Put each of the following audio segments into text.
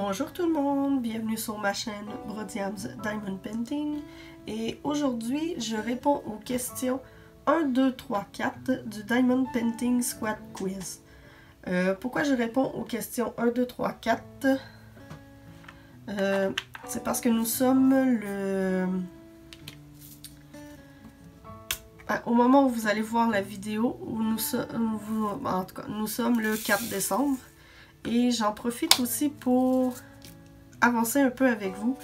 Bonjour tout le monde, bienvenue sur ma chaîne Brodiam's Diamond Painting et aujourd'hui je réponds aux questions 1, 2, 3, 4 du Diamond Painting Squad Quiz. Pourquoi je réponds aux questions 1, 2, 3, 4? C'est parce que nous sommes au moment où vous allez voir la vidéo, nous sommes le 4 décembre. Et j'en profite aussi pour avancer un peu avec vous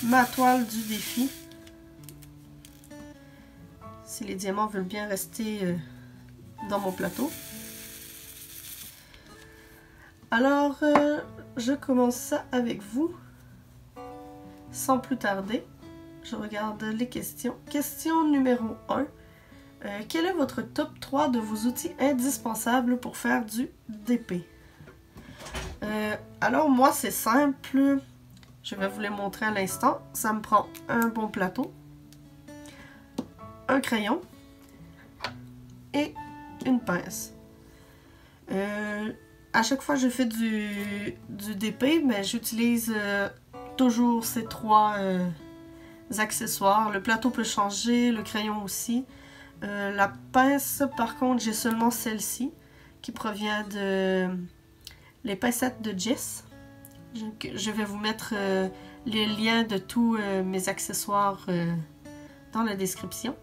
ma toile du défi. Si les diamants veulent bien rester dans mon plateau. Alors, je commence ça avec vous. Sans plus tarder, je regarde les questions. Question numéro 1. Quel est votre top 3 de vos outils indispensables pour faire du DP? Alors moi c'est simple, je vais vous les montrer à l'instant. Ça me prend un bon plateau, un crayon et une pince. À chaque fois que je fais du DP, mais j'utilise toujours ces trois accessoires. Le plateau peut changer, le crayon aussi. La pince par contre j'ai seulement celle-ci qui provient de les pincettes de Jess. Je vais vous mettre les liens de tous mes accessoires dans la description.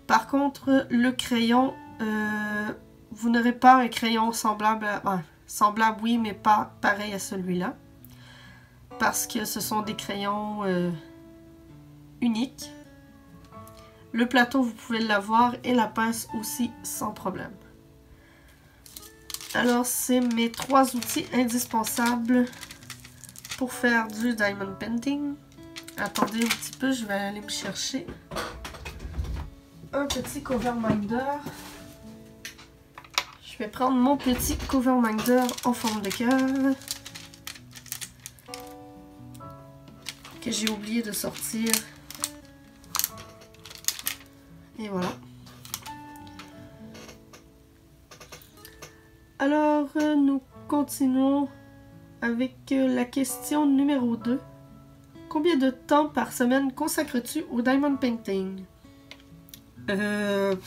Par contre, le crayon, vous n'aurez pas un crayon semblable à... semblable oui, mais pas pareil à celui-là. Parce que ce sont des crayons uniques. Le plateau, vous pouvez l'avoir et la pince aussi sans problème. Alors, c'est mes 3 outils indispensables pour faire du diamond painting. Attendez un petit peu, je vais aller me chercher un petit cover minder. Je vais prendre mon petit cover minder en forme de cœur que j'ai oublié de sortir. Et voilà. Alors, nous continuons avec la question numéro 2. Combien de temps par semaine consacres-tu au diamond painting? C'est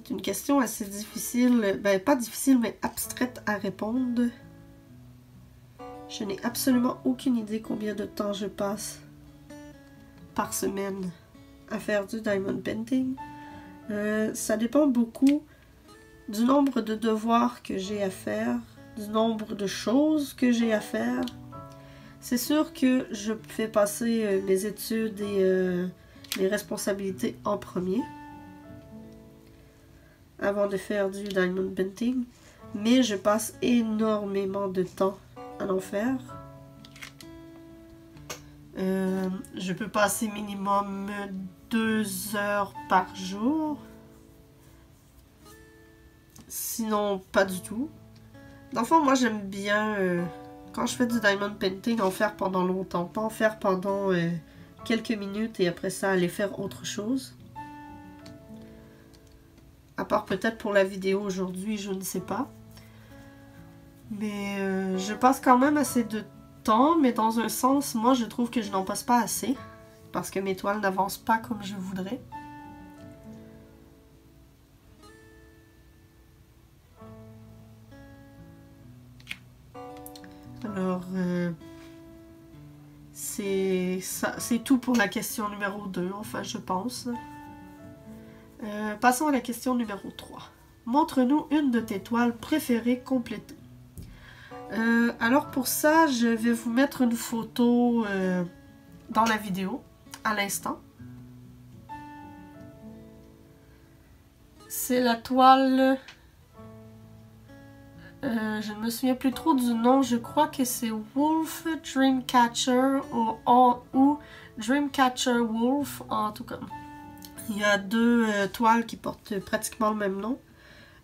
une question assez difficile, pas difficile, mais abstraite à répondre. Je n'ai absolument aucune idée combien de temps je passe par semaine à faire du diamond painting. Ça dépend beaucoup du nombre de devoirs que j'ai à faire, du nombre de choses que j'ai à faire. C'est sûr que je fais passer mes études et les responsabilités en premier avant de faire du diamond painting, mais je passe énormément de temps à en faire. Je peux passer minimum 2 heures par jour. Sinon, pas du tout. Dans le fond, moi, j'aime bien, quand je fais du diamond painting, en faire pendant longtemps. Pas en faire pendant quelques minutes et après ça, aller faire autre chose. À part peut-être pour la vidéo aujourd'hui, je ne sais pas. Mais je passe quand même assez de temps, mais dans un sens, moi, je trouve que je n'en passe pas assez. Parce que mes toiles n'avancent pas comme je voudrais. Alors, c'est tout pour la question numéro 2, enfin je pense. Passons à la question numéro 3. Montre-nous une de tes toiles préférées complétées. Alors pour ça, je vais vous mettre une photo dans la vidéo, à l'instant. C'est la toile... je ne me souviens plus trop du nom, je crois que c'est Wolf Dreamcatcher ou Dreamcatcher Wolf, en tout cas. Il y a 2 toiles qui portent pratiquement le même nom.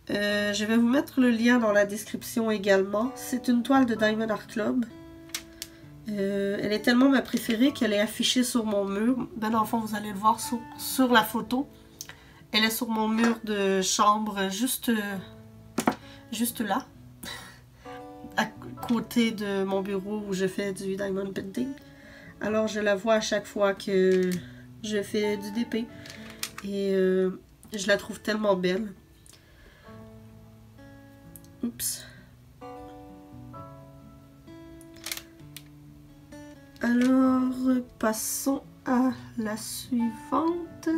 Je vais vous mettre le lien dans la description également. C'est une toile de Diamond Art Club. Elle est tellement ma préférée qu'elle est affichée sur mon mur. Ben dans le fond, vous allez le voir sur la photo. Elle est sur mon mur de chambre, juste là. côté de mon bureau où je fais du diamond painting. Alors je la vois à chaque fois que je fais du DP. Et je la trouve tellement belle. Oups. Alors, passons à la suivante.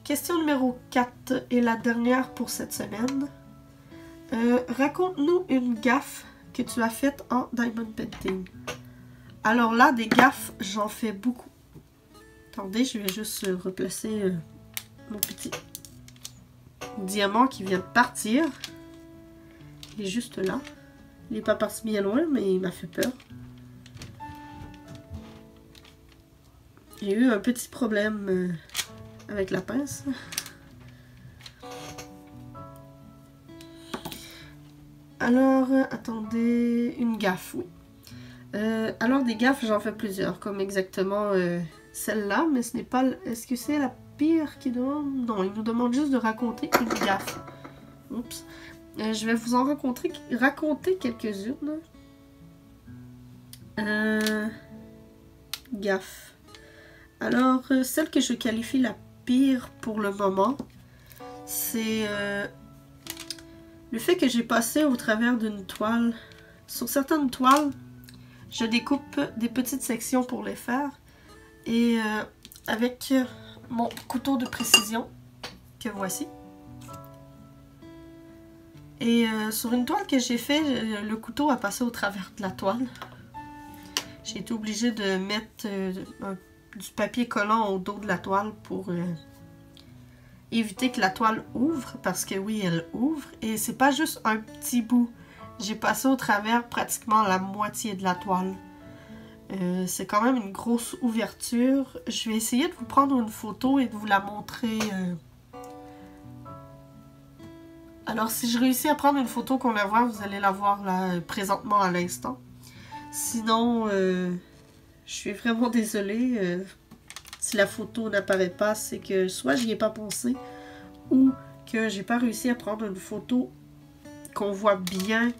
Question numéro 4 et la dernière pour cette semaine. Raconte-nous une gaffe que tu as faite en diamond painting. Alors là, des gaffes, j'en fais beaucoup. Attendez, je vais juste replacer mon petit diamant qui vient de partir. Il est juste là. Il n'est pas parti bien loin, mais il m'a fait peur. J'ai eu un petit problème avec la pince. Alors, attendez, une gaffe, oui. Alors, des gaffes, j'en fais plusieurs, comme exactement celle-là, mais ce n'est pas... Est-ce que c'est la pire qui demande? Non, il nous demande juste de raconter une gaffe. Oups. Je vais vous en raconter quelques-unes. Gaffe. Alors, celle que je qualifie la pire pour le moment, c'est le fait que j'ai passé au travers d'une toile. Sur certaines toiles, je découpe des petites sections pour les faire. Et avec mon couteau de précision, que voici. Et sur une toile que j'ai fait, le couteau a passé au travers de la toile. J'ai été obligée de mettre du papier collant au dos de la toile pour éviter que la toile ouvre, parce que oui, elle ouvre. Et c'est pas juste un petit bout. J'ai passé au travers pratiquement la moitié de la toile. C'est quand même une grosse ouverture. Je vais essayer de vous prendre une photo et de vous la montrer. Alors, si je réussis à prendre une photo qu'on la voit, vous allez la voir là présentement à l'instant. Sinon, je suis vraiment désolée. Si la photo n'apparaît pas, c'est que soit j'y ai pas pensé ou que j'ai pas réussi à prendre une photo qu'on voit bien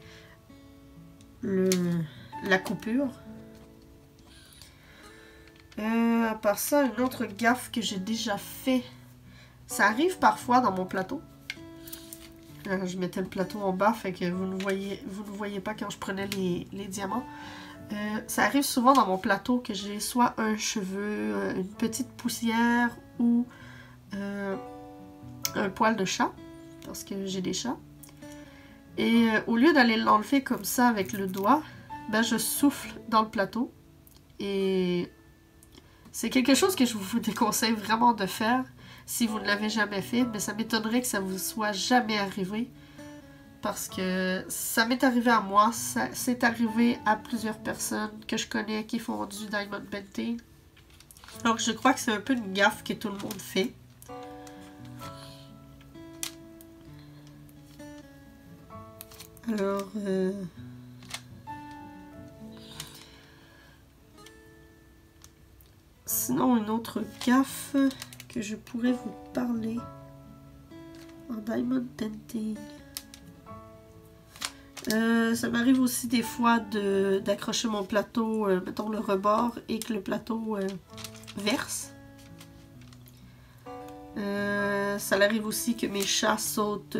la coupure. À part ça, une autre gaffe que j'ai déjà fait. Ça arrive parfois dans mon plateau. Je mettais le plateau en bas, fait que vous ne voyez pas quand je prenais les diamants. Ça arrive souvent dans mon plateau que j'ai soit un cheveu, une petite poussière ou un poil de chat, parce que j'ai des chats. Et au lieu d'aller l'enlever comme ça avec le doigt, ben je souffle dans le plateau. Et c'est quelque chose que je vous déconseille vraiment de faire si vous ne l'avez jamais fait, mais ça m'étonnerait que ça vous soit jamais arrivé. Parce que ça m'est arrivé à moi, c'est arrivé à plusieurs personnes que je connais qui font du diamond painting. Donc je crois que c'est un peu une gaffe que tout le monde fait. Alors, sinon une autre gaffe que je pourrais vous parler en diamond painting. Ça m'arrive aussi des fois d'accrocher mon plateau, mettons le rebord, et que le plateau verse. Ça arrive aussi que mes chats sautent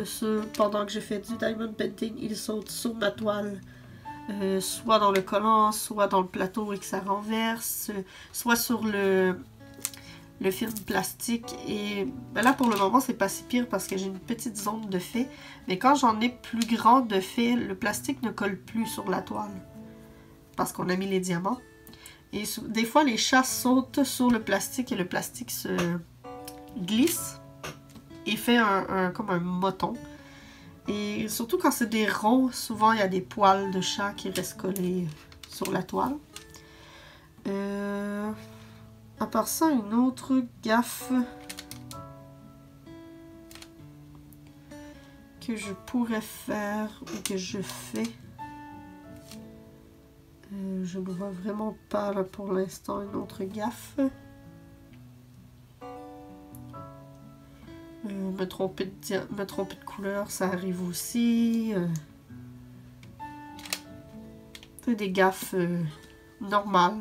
pendant que je fais du diamond painting, ils sautent sur ma toile, soit dans le collant, soit dans le plateau et que ça renverse, soit sur le film plastique. Et ben là pour le moment c'est pas si pire parce que j'ai une petite zone de fait, mais quand j'en ai plus grand de fait, le plastique ne colle plus sur la toile parce qu'on a mis les diamants. Et des fois les chats sautent sur le plastique et le plastique se glisse et fait comme un moton. Et surtout quand c'est des ronds, souvent il y a des poils de chat qui restent collés sur la toile. À part ça, une autre gaffe que je pourrais faire ou que je fais. Je ne vois vraiment pas là pour l'instant une autre gaffe. Me tromper de couleur, ça arrive aussi. C'est des gaffes normales.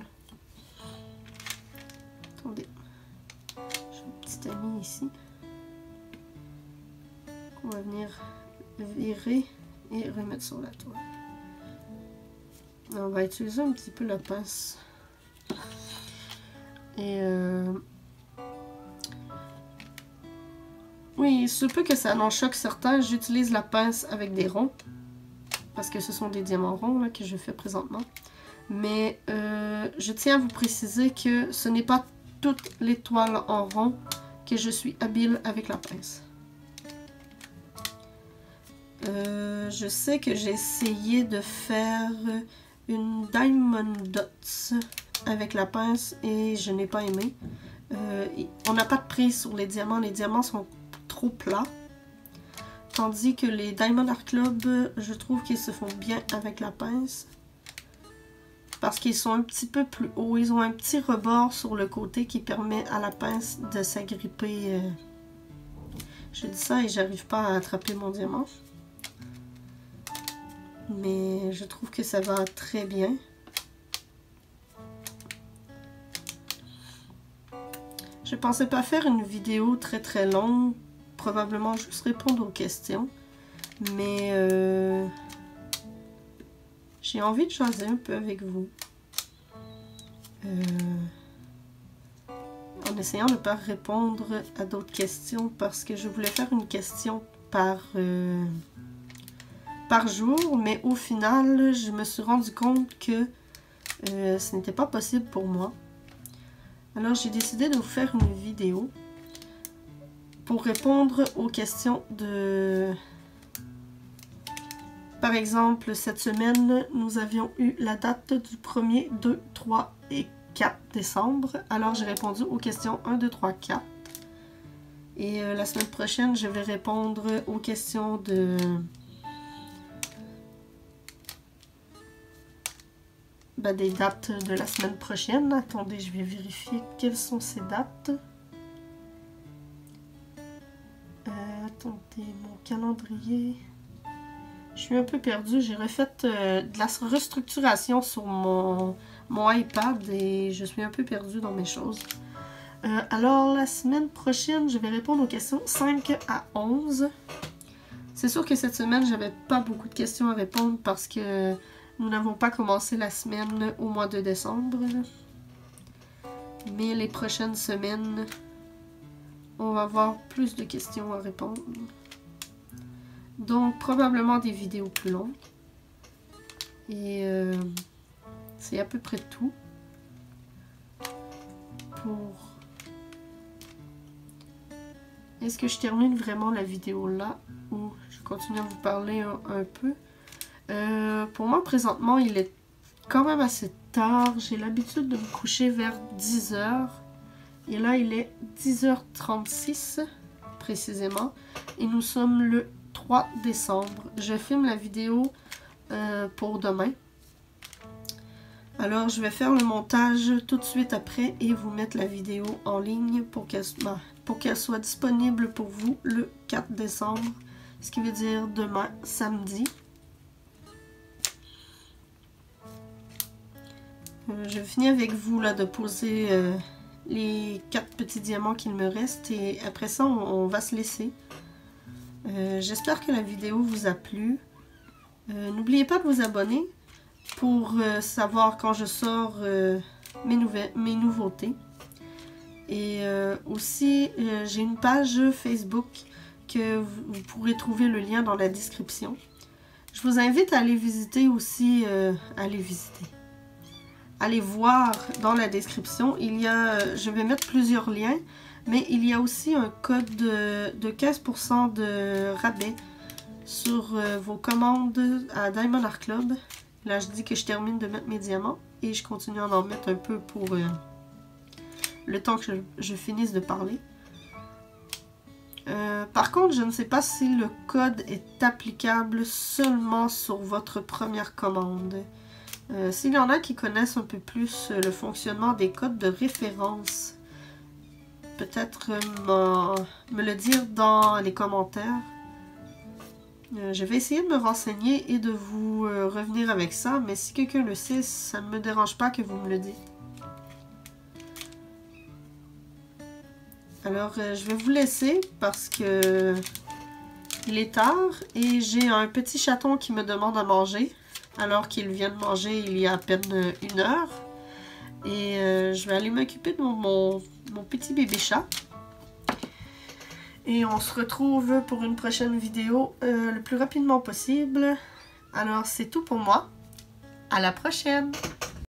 Attendez. J'ai une petite amie ici. On va venir virer et remettre sur la toile. On va utiliser un petit peu la pince. Et oui, il se peut que ça en choque certains. J'utilise la pince avec des ronds. Parce que ce sont des diamants ronds là, que je fais présentement. Mais je tiens à vous préciser que ce n'est pas toutes les toiles en rond que je suis habile avec la pince. Je sais que j'ai essayé de faire une Diamond Dots avec la pince et je n'ai pas aimé. On n'a pas de prise sur les diamants sont trop plats. Tandis que les Diamond Art Club, je trouve qu'ils se font bien avec la pince. Parce qu'ils sont un petit peu plus hauts. Ils ont un petit rebord sur le côté qui permet à la pince de s'agripper. Je dis ça et j'arrive pas à attraper mon diamant. Mais je trouve que ça va très bien. Je pensais pas faire une vidéo très longue. Probablement juste répondre aux questions. Mais j'ai envie de jaser un peu avec vous. En essayant de ne pas répondre à d'autres questions parce que je voulais faire une question par jour. Mais au final, je me suis rendu compte que ce n'était pas possible pour moi. Alors j'ai décidé de vous faire une vidéo pour répondre aux questions de... Par exemple, cette semaine, nous avions eu la date du 1er, 2, 3 et 4 décembre. Alors, j'ai répondu aux questions 1, 2, 3, 4. Et la semaine prochaine, je vais répondre aux questions de... des dates de la semaine prochaine. Attendez, je vais vérifier quelles sont ces dates. Attendez, mon calendrier... Je suis un peu perdue. J'ai refait de la restructuration sur mon iPad et je suis un peu perdue dans mes choses. Alors, la semaine prochaine, je vais répondre aux questions 5 à 11. C'est sûr que cette semaine, j'avais pas beaucoup de questions à répondre parce que nous n'avons pas commencé la semaine au mois de décembre. Mais les prochaines semaines, on va avoir plus de questions à répondre. Donc, probablement des vidéos plus longues. Et c'est à peu près tout pour... Est-ce que je termine vraiment la vidéo là ou je continue à vous parler un peu? Pour moi, présentement, il est quand même assez tard. J'ai l'habitude de me coucher vers 10 h. Et là, il est 10h36 précisément. Et nous sommes le 3 décembre. Je filme la vidéo pour demain. Alors, je vais faire le montage tout de suite après et vous mettre la vidéo en ligne pour qu'elle soit disponible pour vous le 4 décembre. Ce qui veut dire demain, samedi. Je finis avec vous là de poser les 4 petits diamants qu'il me reste et après ça, on va se laisser. J'espère que la vidéo vous a plu. N'oubliez pas de vous abonner pour savoir quand je sors mes nouveautés. Et aussi, j'ai une page Facebook que vous pourrez trouver le lien dans la description. Je vous invite à aller visiter aussi, allez voir dans la description. Je vais mettre plusieurs liens. Mais il y a aussi un code de 15% de rabais sur vos commandes à Diamond Art Club. Là, je dis que je termine de mettre mes diamants et je continue à en mettre un peu pour le temps que je finisse de parler. Par contre, je ne sais pas si le code est applicable seulement sur votre première commande. S'il y en a qui connaissent un peu plus le fonctionnement des codes de référence, peut-être me le dire dans les commentaires. Je vais essayer de me renseigner et de vous revenir avec ça, mais si quelqu'un le sait, ça ne me dérange pas que vous me le dites. Alors, je vais vous laisser parce que il est tard et j'ai un petit chaton qui me demande à manger, alors qu'il vient de manger il y a à peine 1 heure. Et je vais aller m'occuper de mon petit bébé chat. Et on se retrouve pour une prochaine vidéo le plus rapidement possible. Alors, c'est tout pour moi. À la prochaine!